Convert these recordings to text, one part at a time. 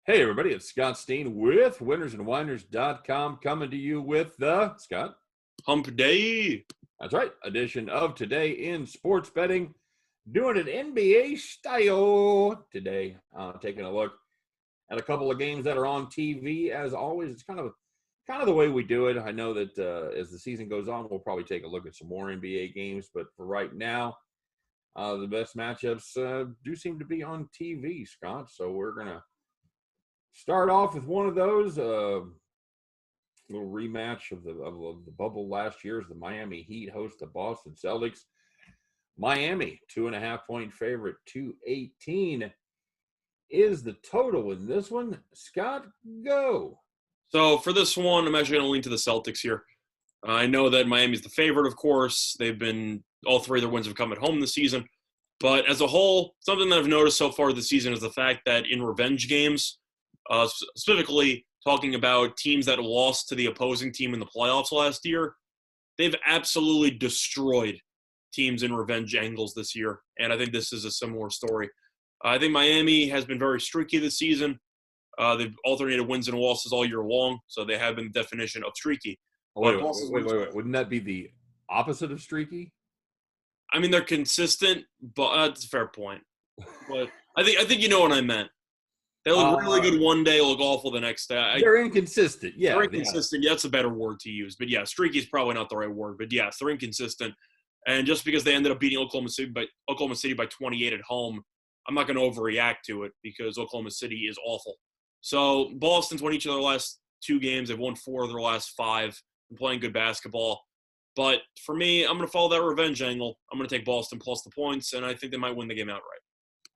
Hey, everybody, it's Scott Steen with winnersandwhiners.com coming to you with the, Scott? Hump Day. That's right, edition of Today in Sports Betting. Doing it NBA style today. Taking a look at a couple of games that are on TV. As always, it's kind of the way we do it. I know that as the season goes on, we'll probably take a look at some more NBA games. But for right now, the best matchups do seem to be on TV, Scott. So we're going to start off with one of those, little rematch of the bubble last year as the Miami Heat host the Boston Celtics. Miami, 2.5-point favorite, 218 is the total in this one. Scott, go. So for this one, I'm actually going to lean to the Celtics here. I know that Miami's the favorite, of course. All three of their wins have come at home this season. But as a whole, something that I've noticed so far this season is the fact that in revenge games, specifically talking about teams that lost to the opposing team in the playoffs last year, they've absolutely destroyed teams in revenge angles this year, and I think this is a similar story. I think Miami has been very streaky this season. They've alternated wins and losses all year long, so they have been the definition of streaky. Wait. Wouldn't that be the opposite of streaky? I mean, they're consistent, but that's a fair point. But I think you know what I meant. They look really good one day, look awful the next day. They're inconsistent. Yeah, they're inconsistent. Yeah, that's a better word to use. But yeah, streaky is probably not the right word. But yes, they're inconsistent. And just because they ended up beating Oklahoma City by 28 at home, I'm not going to overreact to it because Oklahoma City is awful. So Boston's won each of their last two games. They've won 4 of their last 5 and playing good basketball. But for me, I'm going to follow that revenge angle. I'm going to take Boston plus the points, and I think they might win the game outright.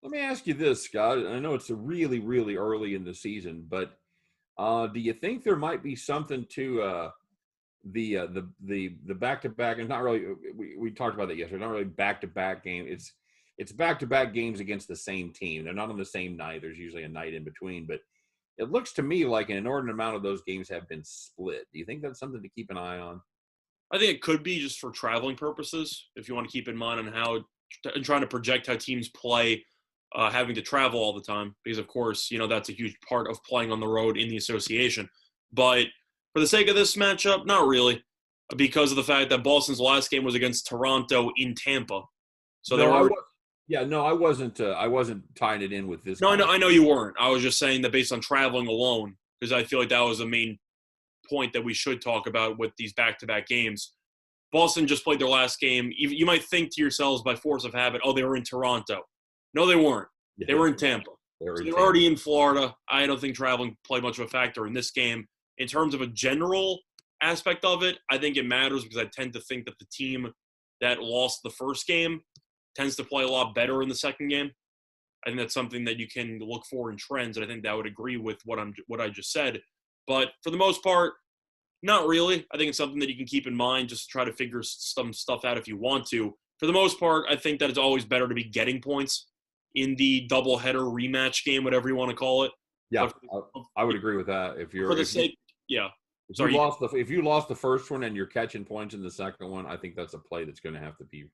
Let me ask you this, Scott. I know it's really, really early in the season, but do you think there might be something to the back-to-back? And not really. We talked about that yesterday. Not really back-to-back game. It's back-to-back games against the same team. They're not on the same night. There's usually a night in between, but it looks to me like an inordinate amount of those games have been split. Do you think that's something to keep an eye on? I think it could be just for traveling purposes. If you want to keep in mind and trying to project how teams play. Having to travel all the time because, of course, that's a huge part of playing on the road in the association. But for the sake of this matchup, not really, because of the fact that Boston's last game was against Toronto in Tampa. So I wasn't tying it in with this. No, I know you weren't. I was just saying that based on traveling alone, because I feel like that was the main point that we should talk about with these back-to-back games. Boston just played their last game. You might think to yourselves by force of habit, oh, they were in Toronto. No, they weren't. They were in Tampa. They're already in Florida. I don't think traveling played much of a factor in this game. In terms of a general aspect of it, I think it matters because I tend to think that the team that lost the first game tends to play a lot better in the second game. I think that's something that you can look for in trends, and I think that would agree with what I just said. But for the most part, not really. I think it's something that you can keep in mind just to try to figure some stuff out if you want to. For the most part, I think that it's always better to be getting points in the doubleheader rematch game, whatever you want to call it. Yeah, I would agree with that. If you lost the first one and you're catching points in the second one, I think that's a play that's going to have to be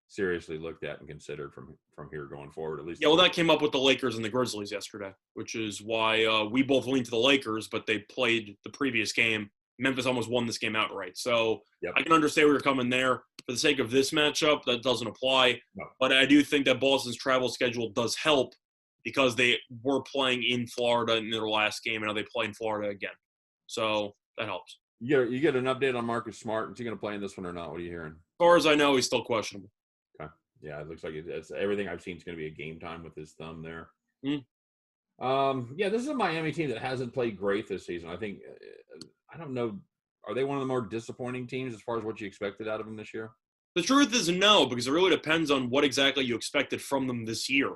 seriously looked at and considered from here going forward. At least. Yeah, well, that came up with the Lakers and the Grizzlies yesterday, which is why we both leaned to the Lakers, but they played the previous game. Memphis almost won this game outright. So yep. I can understand where you're coming there. For the sake of this matchup, that doesn't apply. No. But I do think that Boston's travel schedule does help because they were playing in Florida in their last game, and now they play in Florida again. So that helps. You get an update on Marcus Smart. Is he going to play in this one or not? What are you hearing? As far as I know, he's still questionable. Okay. Yeah, it looks like it's everything I've seen is going to be a game time with his thumb there. This is a Miami team that hasn't played great this season. I think I don't know. Are they one of the more disappointing teams as far as what you expected out of them this year? The truth is no, because it really depends on what exactly you expected from them this year.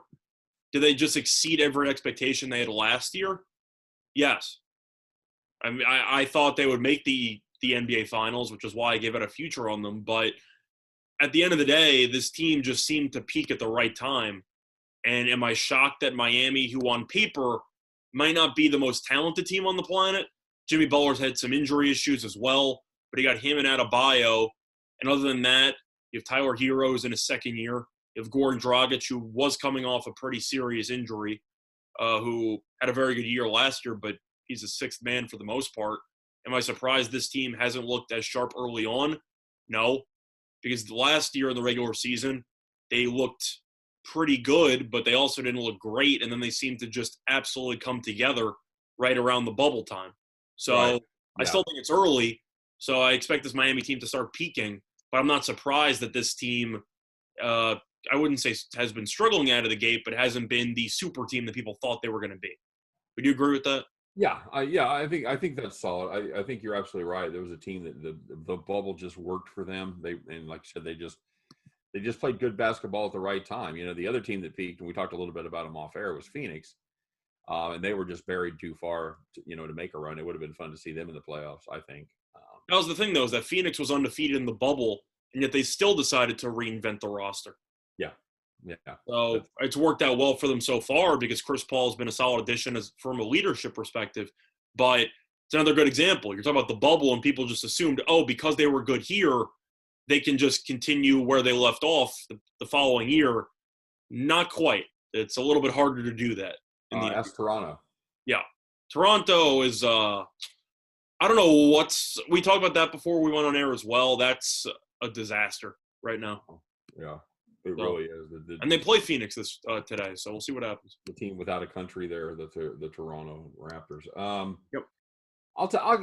Did they just exceed every expectation they had last year? Yes. I mean, I thought they would make the NBA Finals, which is why I gave it a future on them. But at the end of the day, this team just seemed to peak at the right time. And am I shocked that Miami, who on paper might not be the most talented team on the planet, Jimmy Butler's had some injury issues as well, but he got him and Adebayo. And other than that, you have Tyler Heroes in his second year. You have Goran Dragic, who was coming off a pretty serious injury, who had a very good year last year, but he's a sixth man for the most part. Am I surprised this team hasn't looked as sharp early on? No, because the last year in the regular season, they looked pretty good, but they also didn't look great, and then they seemed to just absolutely come together right around the bubble time. So Right. I Yeah. still think it's early, so I expect this Miami team to start peaking, but I'm not surprised that this team, I wouldn't say has been struggling out of the gate, but hasn't been the super team that people thought they were going to be. Would you agree with that? Yeah, I think that's solid. I think you're absolutely right. There was a team that the bubble just worked for them. And like I said, they just played good basketball at the right time. You know, the other team that peaked, and we talked a little bit about them off air, was Phoenix, and they were just buried too far, to make a run. It would have been fun to see them in the playoffs, I think. That was the thing, though, is that Phoenix was undefeated in the bubble, and yet they still decided to reinvent the roster. Yeah, So it's worked out well for them so far because Chris Paul has been a solid addition from a leadership perspective. But it's another good example. You're talking about the bubble, and people just assumed, because they were good here, they can just continue where they left off the following year. Not quite. It's a little bit harder to do that. Ask Toronto. Yeah. Toronto is I don't know we talked about that before we went on air as well. That's a disaster right now. Yeah, it really is. And they play Phoenix today, so we'll see what happens. The team without a country there, the Toronto Raptors. Yep.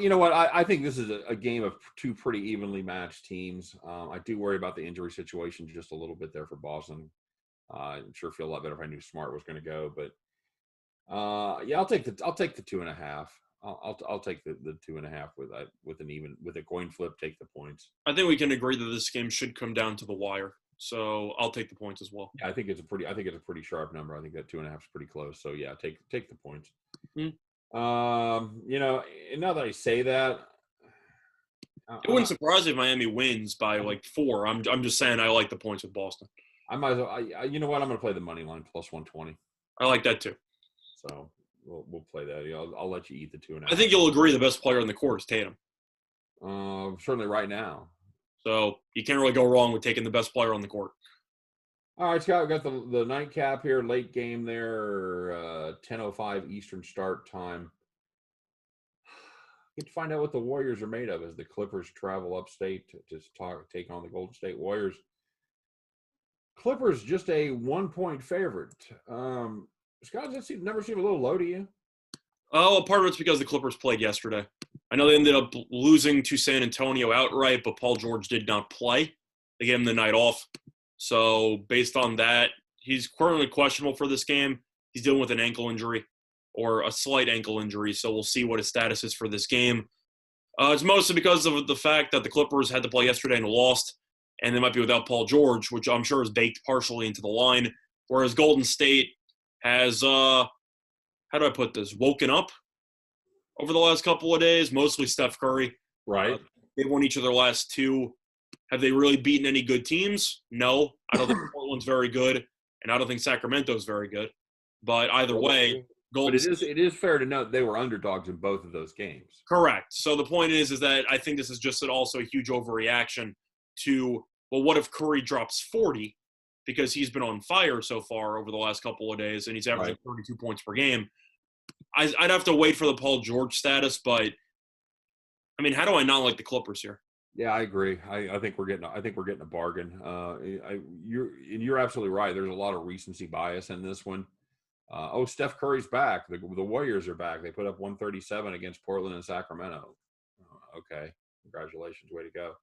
You know what? I think this is a game of two pretty evenly matched teams. I do worry about the injury situation just a little bit there for Boston. I'm sure feel a lot better if I knew Smart was going to go, but I'll take the 2.5. I'll take the 2.5 with a coin flip. Take the points. I think we can agree that this game should come down to the wire. So I'll take the points as well. Yeah, I think it's a pretty sharp number. I think that 2.5 is pretty close. So yeah, take the points. Mm-hmm. And now that I say that, it wouldn't surprise me if Miami wins by like 4. I'm just saying I like the points with Boston. I might as well. You know what? I'm going to play the money line plus 120. I like that too. So we'll play that. I'll let you eat the 2.5. I think you'll agree the best player on the court is Tatum. Certainly right now. So you can't really go wrong with taking the best player on the court. All right, Scott, we've got the nightcap here, late game there, 10:05 Eastern start time. Get to find out what the Warriors are made of as the Clippers travel upstate to take on the Golden State Warriors. Clippers just a 1-point favorite. Scott, does that number seem a little low to you? Oh, part of it's because the Clippers played yesterday. I know they ended up losing to San Antonio outright, but Paul George did not play. They gave him the night off. So based on that, he's currently questionable for this game. He's dealing with an ankle injury or a slight ankle injury, so we'll see what his status is for this game. It's mostly because of the fact that the Clippers had to play yesterday and lost, and they might be without Paul George, which I'm sure is baked partially into the line, whereas Golden State has, how do I put this, woken up over the last couple of days, mostly Steph Curry. Right. They've won each of their last 2. Have they really beaten any good teams? No. I don't think Portland's very good, and I don't think Sacramento's very good. But either way, Golden State. It is fair to note they were underdogs in both of those games. Correct. So the point is that I think this is just also a huge overreaction to, well, what if Curry drops 40 because he's been on fire so far over the last couple of days and he's averaging 32 points per game. I'd have to wait for the Paul George status, but I mean, how do I not like the Clippers here? Yeah, I agree. I think we're getting a bargain. You're absolutely right. There's a lot of recency bias in this one. Steph Curry's back. The Warriors are back. They put up 137 against Portland and Sacramento. Okay, congratulations, way to go.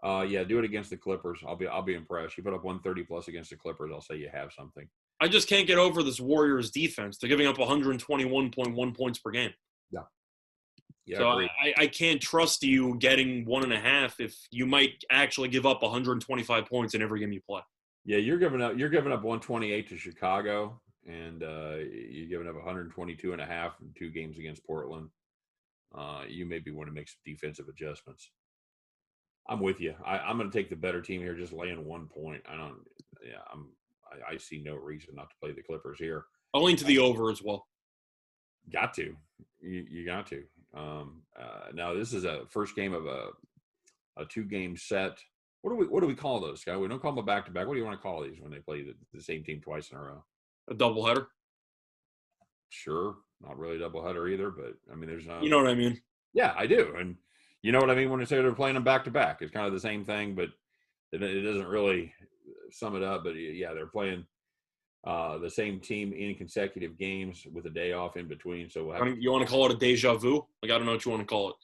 Do it against the Clippers. I'll be impressed. You put up 130 plus against the Clippers, I'll say you have something. I just can't get over this Warriors defense. They're giving up 121.1 points per game. Yeah, so I can't trust you getting 1.5 if you might actually give up 125 points in every game you play. Yeah, you're giving up 128 to Chicago, and you're giving up 122.5 in 2 games against Portland. You maybe want to make some defensive adjustments. I'm with you. I'm going to take the better team here, just laying 1 point. I see no reason not to play the Clippers here. I'll lean to the over as well. Got to. You got to. Now this is a first game of a 2-game set. What do we call those, guys? We don't call them a back-to-back. What do you want to call these when they play the same team twice in a row? A doubleheader. Sure, not really a doubleheader either, but I mean, there's no. You know what I mean? Yeah, I do, and you know what I mean when I say they're playing them back to back. It's kind of the same thing, but it doesn't really sum it up. But yeah, they're playing the same team in consecutive games with a day off in between. So we'll have You want to call it a deja vu? Like, I don't know what you want to call it.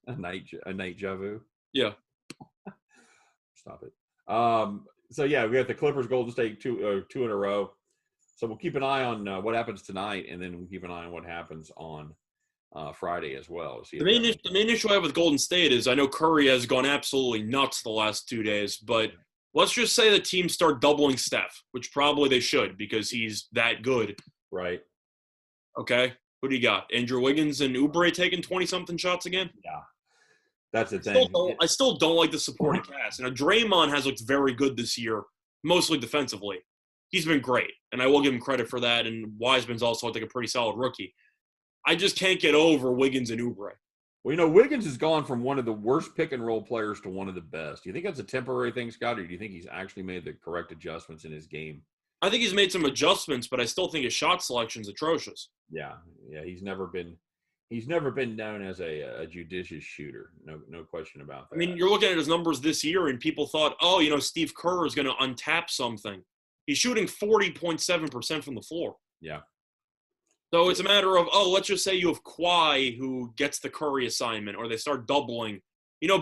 a night javu. Yeah. Stop it. So yeah, we got the Clippers, Golden State two in a row. So we'll keep an eye on what happens tonight, and then we'll keep an eye on what happens on Friday as well. See The main issue I have with Golden State is I know Curry has gone absolutely nuts the last 2 days, but let's just say the teams start doubling Steph, which probably they should because he's that good. Right. Okay. Who do you got? Andrew Wiggins and Oubre taking 20-something shots again? Yeah. That's the thing. I still don't like the supporting cast. And Draymond has looked very good this year, mostly defensively. He's been great, and I will give him credit for that. And Wiseman's also, I think, a pretty solid rookie. I just can't get over Wiggins and Oubre. Well, you know, Wiggins has gone from one of the worst pick-and-roll players to one of the best. Do you think that's a temporary thing, Scott, or do you think he's actually made the correct adjustments in his game? I think he's made some adjustments, but I still think his shot selection's atrocious. Yeah, he's never been known as a judicious shooter. No question about that. I mean, you're looking at his numbers this year, and people thought, oh, Steve Kerr is going to untap something. He's shooting 40.7% from the floor. Yeah. So it's a matter of, let's just say you have Kawhi who gets the Curry assignment, or they start doubling.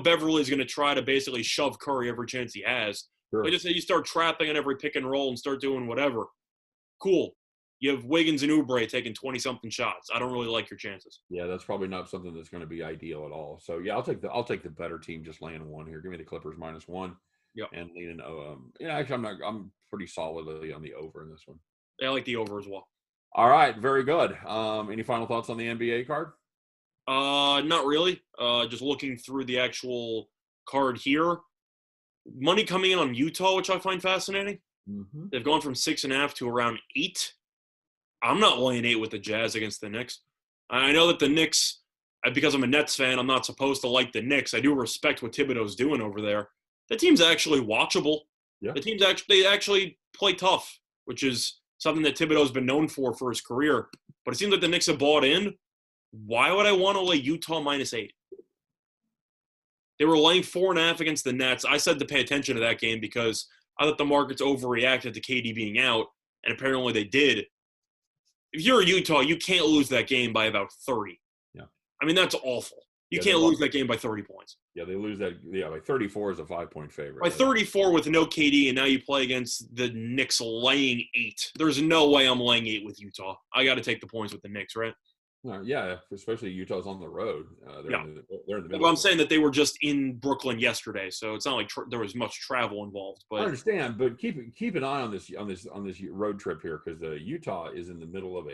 Beverly's going to try to basically shove Curry every chance he has. Sure. But just say you start trapping on every pick and roll and start doing whatever. Cool. You have Wiggins and Oubre taking 20-something shots. I don't really like your chances. Yeah, that's probably not something that's going to be ideal at all. So yeah, I'll take the better team just laying one here. Give me the Clippers -1. Yep. And leaning. Actually, I'm pretty solidly on the over in this one. I like the over as well. All right, very good. Any final thoughts on the NBA card? Not really. Just looking through the actual card here. Money coming in on Utah, which I find fascinating. Mm-hmm. They've gone from 6.5 to around 8. I'm not laying 8 with the Jazz against the Knicks. I know that the Knicks, because I'm a Nets fan, I'm not supposed to like the Knicks. I do respect what Thibodeau's doing over there. The team's actually watchable. Yeah. The team's actually play tough, which is something that Thibodeau's been known for his career. But it seems like the Knicks have bought in. Why would I want to lay Utah -8? They were laying 4.5 against the Nets. I said to pay attention to that game because I thought the markets overreacted to KD being out, and apparently they did. If you're Utah, you can't lose that game by about 30. Yeah. I mean, that's awful. You can't lose that game by 30 points. Yeah, they lose that. Yeah, by 34 is a 5-point favorite. By 34 with no KD, and now you play against the Knicks laying 8. There's no way I'm laying 8 with Utah. I got to take the points with the Knicks, right? Yeah, especially Utah's on the road. They're in the middle. Well, I'm saying that they were just in Brooklyn yesterday, so it's not like there was much travel involved. But I understand, but keep an eye on this road trip here because Utah is in the middle of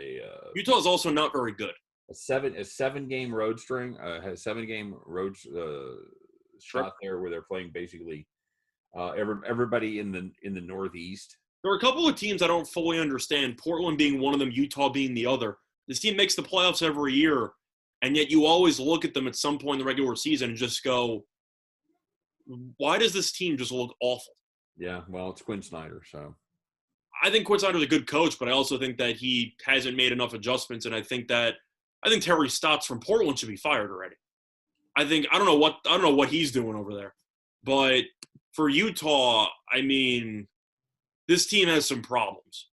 Utah is also not very good. A 7-game road string, has 7-game road shot there where they're playing basically everybody in the Northeast. There are a couple of teams I don't fully understand. Portland being one of them, Utah being the other. This team makes the playoffs every year, and yet you always look at them at some point in the regular season and just go, why does this team just look awful? Yeah, well, it's Quinn Snyder, so. I think Quinn Snyder's a good coach, but I also think that he hasn't made enough adjustments, and I think Terry Stotts from Portland should be fired already. I don't know what he's doing over there. But for Utah, I mean, this team has some problems.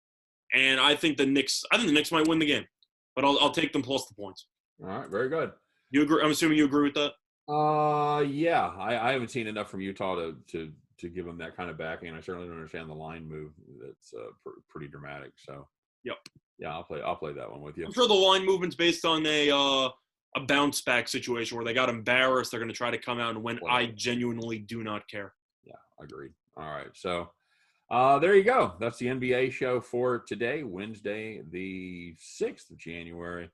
And I think the Knicks might win the game. But I'll take them plus the points. All right, very good. You agree? I'm assuming you agree with that? Yeah. I haven't seen enough from Utah to give them that kind of backing. I certainly don't understand the line move. That's pretty dramatic. So. Yep. Yeah, I'll play that one with you. I'm sure the line movement's based on a bounce back situation where they got embarrassed. They're going to try to come out and win. I genuinely do not care. Yeah, agreed. All right, so there you go. That's the NBA show for today, Wednesday, the 6th of January.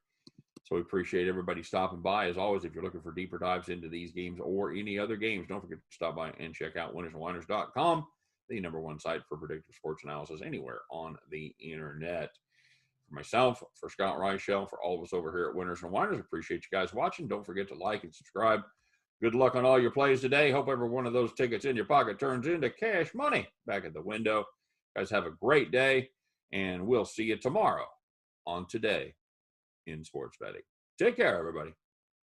So we appreciate everybody stopping by. As always, if you're looking for deeper dives into these games or any other games, don't forget to stop by and check out winnersandwhiners.com, the #1 site for predictive sports analysis anywhere on the internet. For myself, for Scott Reichel, for all of us over here at Winners and Whiners, appreciate you guys watching. Don't forget to like and subscribe. Good luck on all your plays today. Hope every one of those tickets in your pocket turns into cash money back at the window. Guys, have a great day, and we'll see you tomorrow on Today in sports betting. Take care, everybody.